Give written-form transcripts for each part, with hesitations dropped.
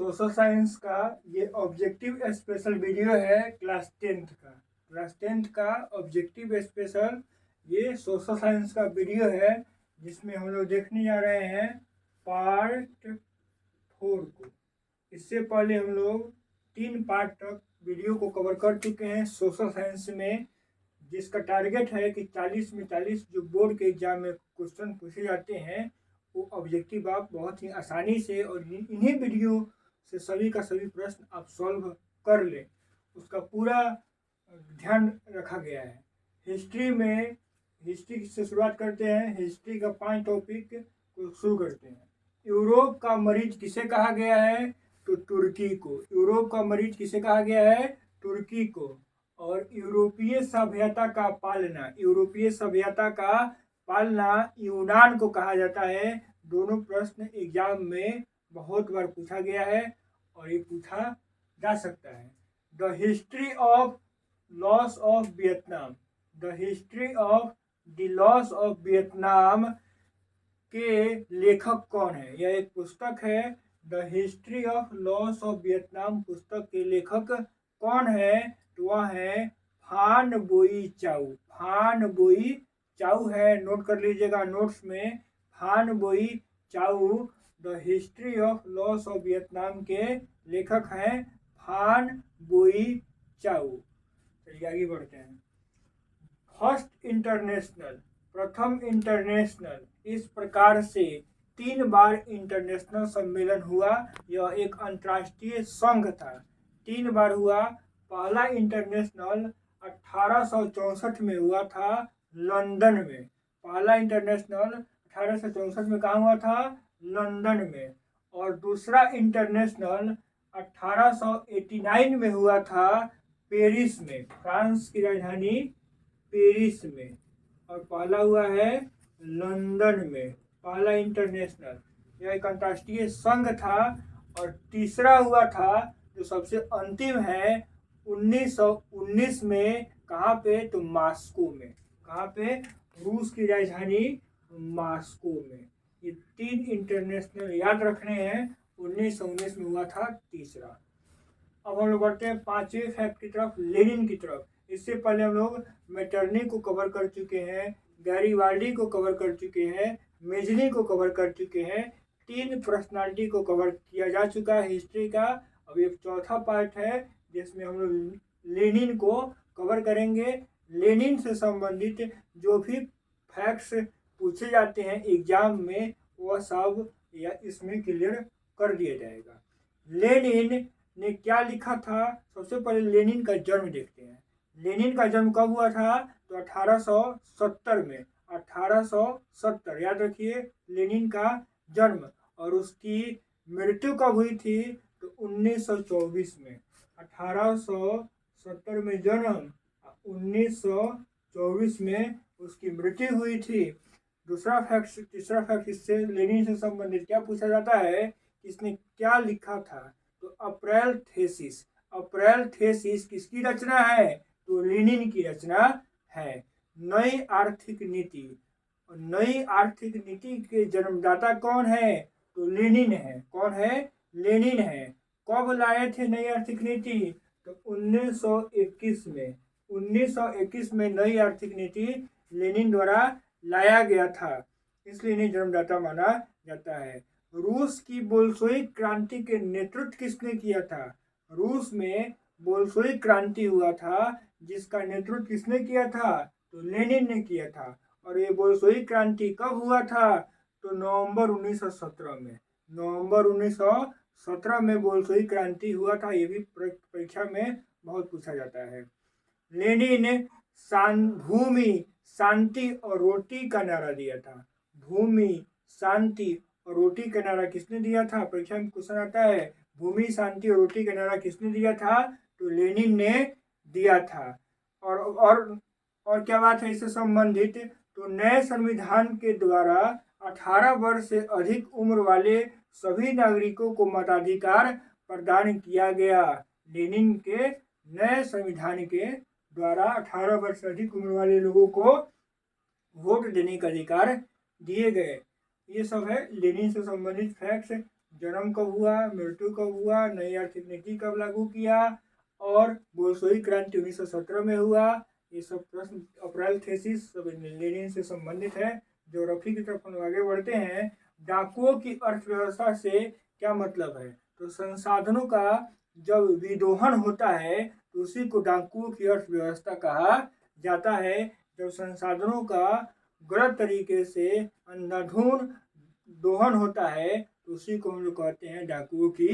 Social science का ये objective special video है क्लास टेंथ का ऑब्जेक्टिव स्पेशल ये सोशल साइंस का वीडियो है, जिसमें हम लोग देखने जा रहे हैं पार्ट 4 को। इससे पहले हम लोग 3 पार्ट तक वीडियो को कवर कर चुके हैं सोशल साइंस में, जिसका टारगेट है कि 40 में 40 जो बोर्ड के एग्जाम में क्वेश्चन पूछे जाते हैं वो ऑब्जेक्टिव आप बहुत ही आसानी से और इन्हीं वीडियो से सभी का सभी प्रश्न आप सॉल्व कर लें, उसका पूरा ध्यान रखा गया है। हिस्ट्री से शुरुआत करते हैं। हिस्ट्री का 5 टॉपिक को शुरू करते हैं। यूरोप का मरीज किसे कहा गया है? तो तुर्की को। यूरोप का मरीज किसे कहा गया है? तुर्की को। और यूरोपीय सभ्यता का पालना यूनान को कहा जाता है। दोनों प्रश्न एग्जाम में बहुत बार पूछा गया है और ये पूछा जा सकता है। The history of loss of Vietnam. The history of the loss of Vietnam के लेखक कौन है? यह एक पुस्तक है। The history of loss of Vietnam पुस्तक के लेखक कौन है? तो वह है फान बोई चाउ है। नोट कर लीजिएगा नोट्स में, Phan Boi Chau the history of loss of Vietnam के लेखक हैं फान बोई चाउ। चलिए आगे बढ़ते हैं। प्रथम इंटरनेशनल इस प्रकार से 3 बार इंटरनेशनल सम्मेलन हुआ। यह एक अंतर्राष्ट्रीय संघ था, 3 बार हुआ। पहला इंटरनेशनल 1864 में हुआ था लंदन में। पहला इंटरनेशनल 1864 में कहाँ हुआ था? लंदन में। और दूसरा इंटरनेशनल 1889 में हुआ था पेरिस में, फ्रांस की राजधानी पेरिस में। और पहला हुआ है लंदन में, पहला इंटरनेशनल। यह एक अंतर्राष्ट्रीय संघ था। और तीसरा हुआ था जो सबसे अंतिम है 1919 में। कहाँ पे? तो मॉस्को में। कहाँ पे? रूस की राजधानी मॉस्को में। ये 3 इंटरनेशनल याद रखने हैं। 1919 में हुआ था तीसरा। अब हम लोग बढ़ते हैं 5वें फैक्ट की तरफ, लेनिन की तरफ। इससे पहले हम लोग मेटरनी को कवर कर चुके हैं, गैरीबाल्डी को कवर कर चुके हैं, मेजनी को कवर कर चुके हैं। 3 पर्सनालिटी को कवर किया जा चुका है हिस्ट्री का। अब ये चौथा पार्ट है जिसमें हम लोग लेनिन को कवर करेंगे। लेनिन से संबंधित जो भी फैक्ट्स पूछे जाते हैं एग्जाम में वह सब या इसमें क्लियर कर दिया जाएगा। लेनिन ने क्या लिखा था? सबसे पहले लेनिन का जन्म देखते हैं। लेनिन का जन्म कब हुआ था? तो 1870 में। 1870 याद रखिए लेनिन का जन्म। और उसकी मृत्यु कब हुई थी? तो 1924 में। 1870 में जन्म, 1924 में उसकी मृत्यु हुई थी। तीसरा फैक्ट इससे लेनिन से संबंधित क्या पूछा जाता है कि इसने क्या लिखा था? तो अप्रैल थेसिस किसकी रचना है? तो लेनिन की रचना है। नई आर्थिक नीति के जन्मदाता कौन है? तो लेनिन है। कौन है? लेनिन है। कब लाए थे नई आर्थिक नीति? तो 1921 में। 1921 में नई आर्थिक नीति लेनिन द्वारा लाया गया था, इसलिए इन्हें जन्मदाता माना जाता है। रूस की बोल्शेविक क्रांति के नेतृत्व किसने किया था? रूस में बोल्शेविक क्रांति हुआ था, जिसका नेतृत्व किसने किया था? तो लेनिन ने किया था। और ये बोल्शेविक क्रांति कब हुआ था? तो नवंबर 1917 में। नवंबर 1917 में बोल्शेविक क्रांति हुआ था। ये भी परीक्षा में बहुत पूछा जाता है। लेनिन भूमि, शांति और रोटी का नारा दिया था। भूमि, शांति और रोटी का नारा किसने दिया था? परीक्षा में क्वेश्चन आता है भूमि, शांति और रोटी का नारा किसने दिया था? तो लेनिन ने दिया था। और क्या बात है इससे संबंधित? तो नए संविधान के द्वारा 18 वर्ष से अधिक उम्र वाले सभी नागरिकों को मताधिकार प्रदान किया गया। लेनिन के नए संविधान के द्वारा 18 वर्ष से अधिक उम्र वाले लोगों को वोट देने का अधिकार दिए गए। ये सब है लेनिन से संबंधित फैक्ट्स। जन्म कब हुआ, मृत्यु कब हुआ, नई आर्थिक नीति कब लागू किया और बोल्शेविक क्रांति 1917 में हुआ। ये सब प्रश्न अप्रैल थीसिस सब लेनिन से संबंधित है। ज्योग्राफी की तरफ हम आगे बढ़ते हैं। डाकुओं की अर्थव्यवस्था से क्या मतलब है? तो संसाधनों का जब विदोहन होता है तो उसी को डाकुओं की अर्थव्यवस्था कहा जाता है। जब संसाधनों का गलत तरीके से अंधाधुंध दोहन होता है तो उसी को हम लोग कहते हैं डाकुओं की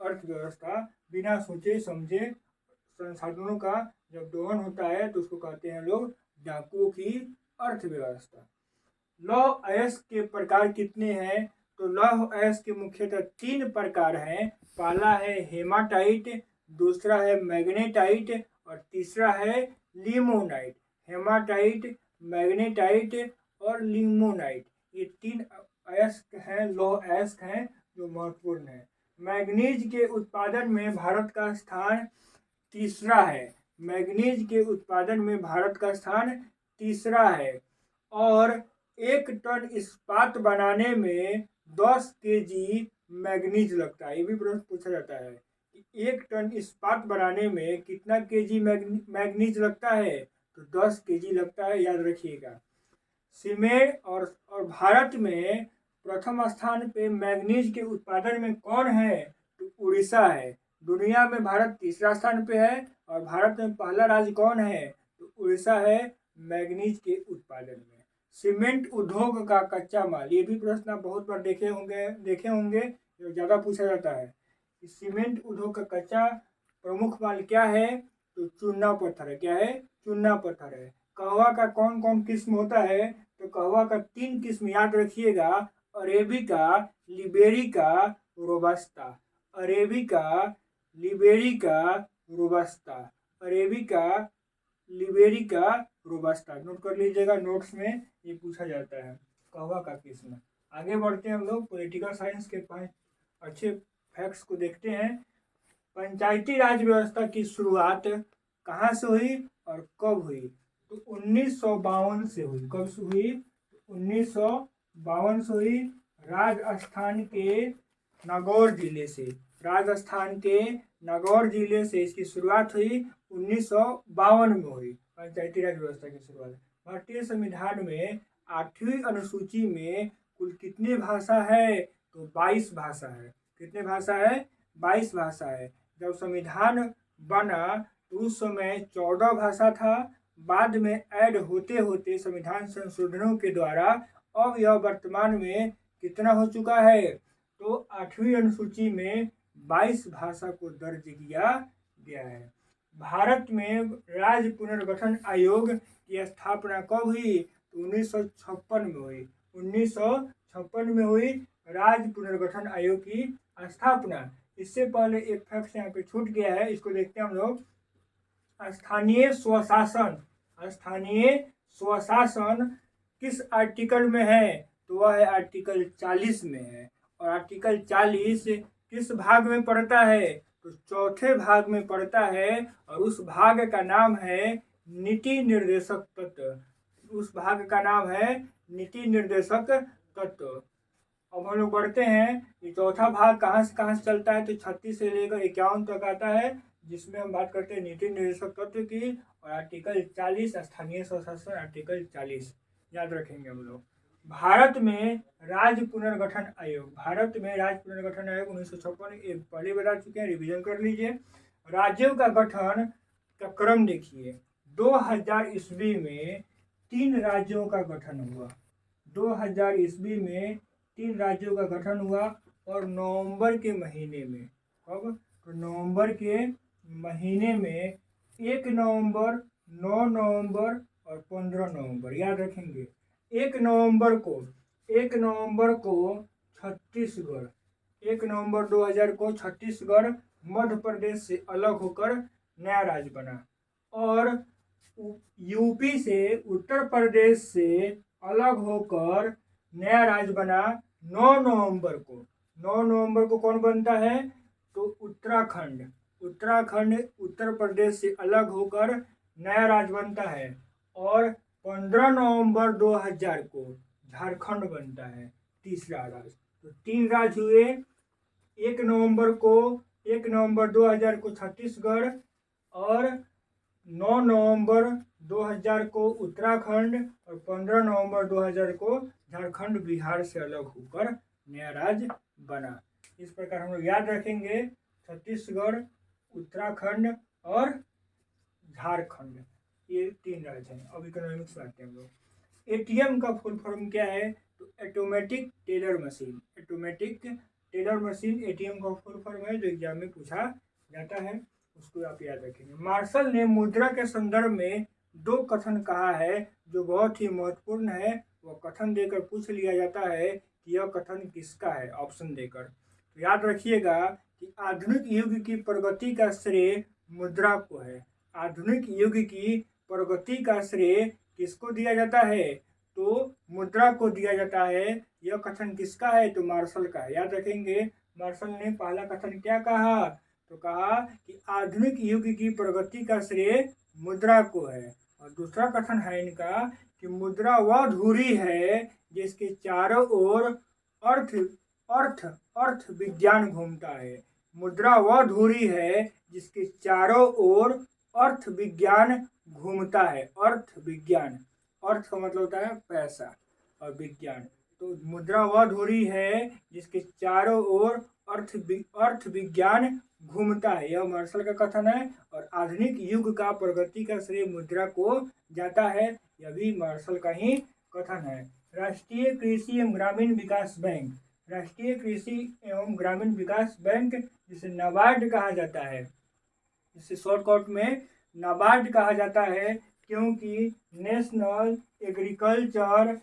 अर्थव्यवस्था। बिना सोचे समझे संसाधनों का जब दोहन होता है तो उसको कहते हैं लोग डाकुओं की अर्थव्यवस्था। लौह अयस्क के प्रकार कितने हैं? तो लौह अयस्क के मुख्यतः 3 प्रकार हैं। पहला है हेमाटाइट, दूसरा है मैग्नेटाइट और तीसरा है लिमोनाइट। हेमाटाइट, मैग्नेटाइट और लिमोनाइट, ये 3 अयस्क हैं, लौह अयस्क हैं जो महत्वपूर्ण है। मैग्नीज के उत्पादन में भारत का स्थान तीसरा है। मैग्नीज के उत्पादन में भारत का स्थान तीसरा है और 1 टन इस्पात बनाने में 10 केजी मैग्नीज लगता है। ये भी प्रश्न पूछा जाता है कि 1 टन इस्पात बनाने में कितना केजी मैग्नीज लगता है? तो 10 केजी लगता है, याद रखिएगा। सीमेंट और भारत में प्रथम स्थान पे मैग्नीज के उत्पादन में कौन है? तो उड़ीसा है। दुनिया में भारत तीसरा स्थान पे है और भारत में पहला राज्य कौन है? तो उड़ीसा है मैग्नीज के उत्पादन में। सीमेंट उद्योग का कच्चा माल, ये भी प्रश्न आप बहुत बार देखे होंगे जो ज़्यादा पूछा जाता है। सीमेंट उद्योग का कच्चा प्रमुख माल क्या है? तो चूना पत्थर है। क्या है? चूना पत्थर है। कहवा का कौन कौन किस्म होता है? तो कहवा का 3 किस्म याद रखिएगा, arabica, liberica, robusta. Arabica, liberica, robusta. Arabica, liberica, robusta, note कर लीजिएगा, नोट्स में ये पूछा जाता है कहवा का किस्म। आगे बढ़ते हैं हम लोग पॉलिटिकल साइंस के 5 अच्छे फैक्ट्स को देखते हैं। पंचायती राज व्यवस्था की शुरुआत कहाँ से हुई और कब हुई? तो 1952 से हुई। कब से हुई? 1952 से हुई। राजस्थान के नागौर जिले से। राजस्थान के नागौर जिले से इसकी शुरुआत हुई। 1952 में हुई पंचायती राज व्यवस्था की शुरुआत। भारतीय संविधान में 8वीं अनुसूची में कुल कितनी भाषा है? तो 22 भाषा है। कितने भाषा है? 22 भाषा है। जब संविधान बना तो उस समय 14 भाषा था। बाद में ऐड होते होते संविधान संशोधनों के द्वारा अब यह वर्तमान में कितना हो चुका है? तो 8वीं अनुसूची में 22 भाषा को दर्ज किया गया है। भारत में राज्य पुनर्गठन आयोग की स्थापना कब हुई? तो 1956 में हुई। 1956 में हुई राज्य पुनर्गठन आयोग की स्थापना। इससे पहले एक फैक्ट यहाँ पे छूट गया है, इसको देखते हैं हम लोग। स्थानीय स्वशासन, स्थानीय स्वशासन किस आर्टिकल में है? तो वह है आर्टिकल 40 में है। और आर्टिकल 40 किस भाग में पड़ता है? तो चौथे भाग में पड़ता है और उस भाग का नाम है नीति निर्देशक तत्व। उस भाग का नाम है नीति निर्देशक तत्व। अब हम लोग बढ़ते हैं। ये चौथा भाग कहाँ से चलता है? तो 36 से लेकर 51 तक आता है, जिसमें हम बात करते हैं नीति निर्देशक तत्व की। और आर्टिकल 40 स्थानीय स्वशासन, आर्टिकल 40 याद रखेंगे हम लोग। भारत में राज्य पुनर्गठन आयोग, भारत में राज्य पुनर्गठन आयोग 1956 पहले बता चुके हैं, रिवीजन कर लीजिए। राज्यों का गठन का क्रम देखिए। 2000 ईस्वी में 3 राज्यों का गठन हुआ। 2000 ईस्वी में 3 राज्यों का गठन हुआ और नवंबर के महीने में, कब? तो नवंबर के महीने में 1 नवंबर, 9 नवंबर और 15 नवंबर, याद रखेंगे। 1 नवंबर को छत्तीसगढ़, 1 नवंबर 2000 को छत्तीसगढ़ मध्य प्रदेश से अलग होकर नया राज्य बना। और यूपी से, उत्तर प्रदेश से अलग होकर नया राज्य बना 9 नवंबर को। 9 नवंबर को कौन बनता है? तो उत्तराखंड। उत्तराखंड उत्तर प्रदेश से अलग होकर नया राज्य बनता है। और 15 नवंबर 2000 को झारखंड बनता है तीसरा राज्य। तो 3 राज्य हुए, 1 नवंबर 2000 को छत्तीसगढ़ और 9 नवंबर 2000 को उत्तराखंड और 15 नवंबर 2000 को झारखंड बिहार से अलग होकर नया राज्य बना। इस प्रकार हम लोग याद रखेंगे छत्तीसगढ़, उत्तराखंड और झारखंड, ये 3 राज्य हैं। अब इकोनॉमिक्स आते हैं हम लोग। एटीएम का फुल फॉर्म क्या है? तो automatic teller machine. Automatic teller machine ATM का फुल फॉर्म है, जो एग्जाम में पूछा जाता है, उसको आप याद रखेंगे। मार्शल ने मुद्रा के संदर्भ में 2 कथन कहा है जो बहुत ही महत्वपूर्ण है। वह कथन देकर पूछ लिया जाता है कि यह कथन किसका है, ऑप्शन देकर। तो याद रखिएगा कि आधुनिक युग की प्रगति का श्रेय मुद्रा को है। आधुनिक युग की प्रगति का श्रेय किसको दिया जाता है? तो मुद्रा को दिया जाता है। यह कथन किसका है? तो मार्शल का है। याद रखेंगे मार्शल ने पहला कथन क्या कहा? तो कहा कि आधुनिक युग की प्रगति का श्रेय मुद्रा को है। और दूसरा कथन है इनका कि मुद्रा वह धुरी है जिसके चारों ओर अर्थ अर्थ अर्थ विज्ञान घूमता है। मुद्रा वह धुरी है जिसके चारों ओर अर्थ विज्ञान घूमता है। अर्थ विज्ञान, अर्थ का मतलब होता है पैसा और विज्ञान। तो मुद्रा वह धुरी है जिसके चारों ओर अर्थ विज्ञान घूमता है, यह मार्शल का कथन है। और आधुनिक युग का प्रगति का श्रेय मुद्रा को जाता है, यह भी मार्शल का ही कथन है। राष्ट्रीय कृषि एवं ग्रामीण विकास बैंक, राष्ट्रीय कृषि एवं ग्रामीण विकास बैंक जिसे नाबार्ड कहा जाता है, जिसे शॉर्टकट में नाबार्ड कहा जाता है, क्योंकि नेशनल एग्रीकल्चर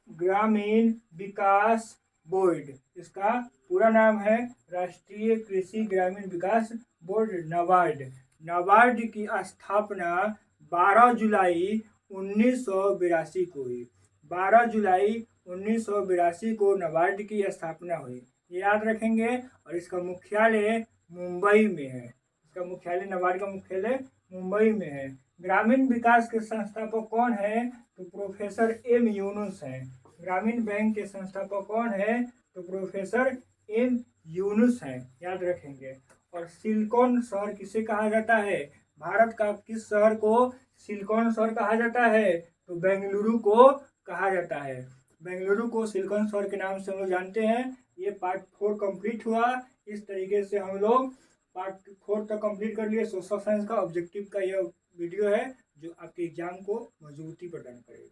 ग्रामीण विकास बोर्ड, इसका पूरा नाम है राष्ट्रीय कृषि ग्रामीण विकास बोर्ड, नाबार्ड। नाबार्ड की स्थापना 12 जुलाई 1982 को हुई। 12 जुलाई 1982 को नाबार्ड की स्थापना हुई, ये याद रखेंगे। और इसका मुख्यालय मुंबई में है। इसका मुख्यालय, नाबार्ड का मुख्यालय मुंबई में है। ग्रामीण विकास के संस्थापक कौन है? तो प्रोफेसर एम यूनुस हैं। ग्रामीण बैंक के संस्थापक कौन है? तो प्रोफेसर एम यूनुस हैं, याद रखेंगे। और सिलिकॉन शहर किसे कहा जाता है? भारत का किस शहर को सिलिकॉन शहर कहा जाता है? तो बेंगलुरु को कहा जाता है। बेंगलुरु को सिलिकॉन शहर के नाम से हम लोग जानते हैं। ये पार्ट 4 कंप्लीट हुआ। इस तरीके से हम लोग पार्ट 4 तक कंप्लीट कर लिए। सोशल साइंस का ऑब्जेक्टिव का यह वीडियो है जो आपके एग्जाम को मजबूती प्रदान करेगा।